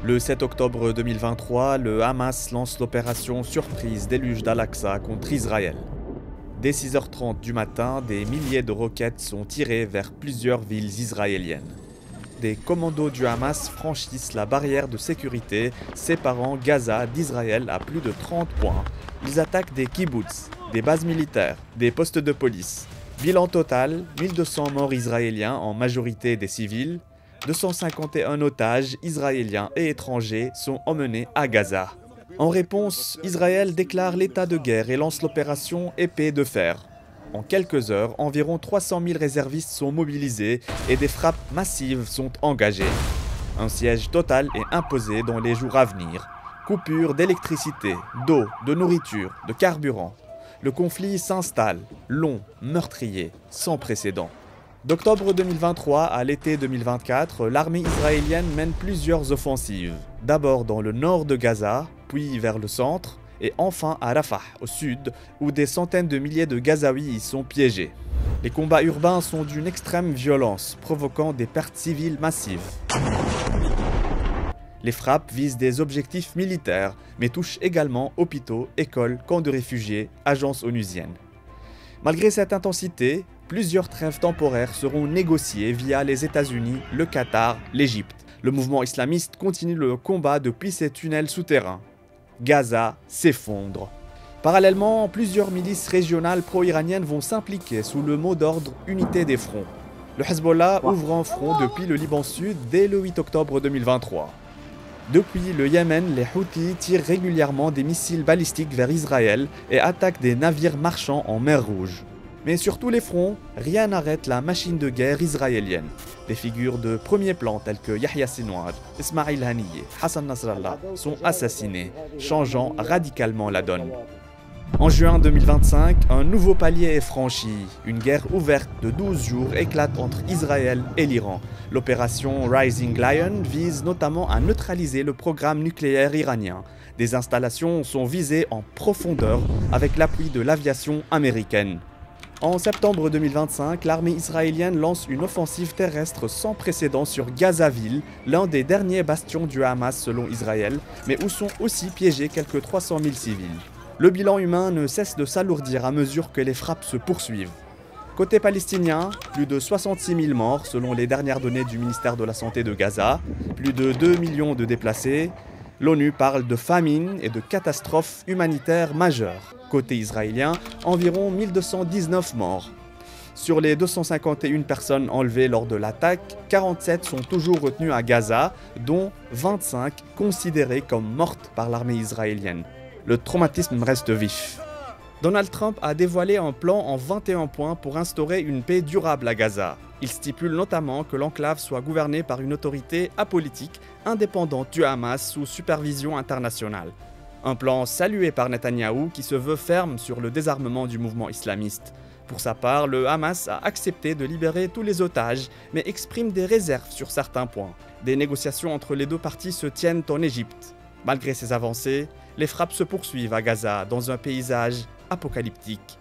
Le 7 octobre 2023, le Hamas lance l'opération surprise déluge d'Al-Aqsa contre Israël. Dès 6h30 du matin, des milliers de roquettes sont tirées vers plusieurs villes israéliennes. Des commandos du Hamas franchissent la barrière de sécurité séparant Gaza d'Israël à plus de 30 points. Ils attaquent des kibboutz, des bases militaires, des postes de police. Bilan total, 1200 morts israéliens, en majorité des civils. 251 otages israéliens et étrangers sont emmenés à Gaza. En réponse, Israël déclare l'état de guerre et lance l'opération Épée de fer. En quelques heures, environ 300 000 réservistes sont mobilisés et des frappes massives sont engagées. Un siège total est imposé dans les jours à venir. Coupure d'électricité, d'eau, de nourriture, de carburant. Le conflit s'installe, long, meurtrier, sans précédent. D'octobre 2023 à l'été 2024, l'armée israélienne mène plusieurs offensives. D'abord dans le nord de Gaza, puis vers le centre, et enfin à Rafah, au sud, où des centaines de milliers de Gazaouis y sont piégés. Les combats urbains sont d'une extrême violence, provoquant des pertes civiles massives. Les frappes visent des objectifs militaires, mais touchent également hôpitaux, écoles, camps de réfugiés, agences onusiennes. Malgré cette intensité, plusieurs trêves temporaires seront négociées via les États-Unis, le Qatar, l'Égypte. Le mouvement islamiste continue le combat depuis ses tunnels souterrains. Gaza s'effondre. Parallèlement, plusieurs milices régionales pro-iraniennes vont s'impliquer sous le mot d'ordre « Unité des fronts ». Le Hezbollah ouvre un front depuis le Liban Sud dès le 8 octobre 2023. Depuis le Yémen, les Houthis tirent régulièrement des missiles balistiques vers Israël et attaquent des navires marchands en mer Rouge. Mais sur tous les fronts, rien n'arrête la machine de guerre israélienne. Des figures de premier plan telles que Yahya Sinwar, Ismail Haniyeh, Hassan Nasrallah sont assassinés, changeant radicalement la donne. En juin 2025, un nouveau palier est franchi. Une guerre ouverte de 12 jours éclate entre Israël et l'Iran. L'opération Rising Lion vise notamment à neutraliser le programme nucléaire iranien. Des installations sont visées en profondeur avec l'appui de l'aviation américaine. En septembre 2025, l'armée israélienne lance une offensive terrestre sans précédent sur Gazaville, l'un des derniers bastions du Hamas selon Israël, mais où sont aussi piégés quelques 300 000 civils. Le bilan humain ne cesse de s'alourdir à mesure que les frappes se poursuivent. Côté palestinien, plus de 66 000 morts selon les dernières données du ministère de la Santé de Gaza, plus de 2 millions de déplacés. L'ONU parle de famine et de catastrophes humanitaires majeures. Côté israélien, environ 1219 morts. Sur les 251 personnes enlevées lors de l'attaque, 47 sont toujours retenues à Gaza, dont 25 considérées comme mortes par l'armée israélienne. Le traumatisme reste vif. Donald Trump a dévoilé un plan en 21 points pour instaurer une paix durable à Gaza. Il stipule notamment que l'enclave soit gouvernée par une autorité apolitique, indépendante du Hamas sous supervision internationale. Un plan salué par Netanyahou qui se veut ferme sur le désarmement du mouvement islamiste. Pour sa part, le Hamas a accepté de libérer tous les otages, mais exprime des réserves sur certains points. Des négociations entre les deux parties se tiennent en Égypte. Malgré ces avancées, les frappes se poursuivent à Gaza dans un paysage apocalyptique.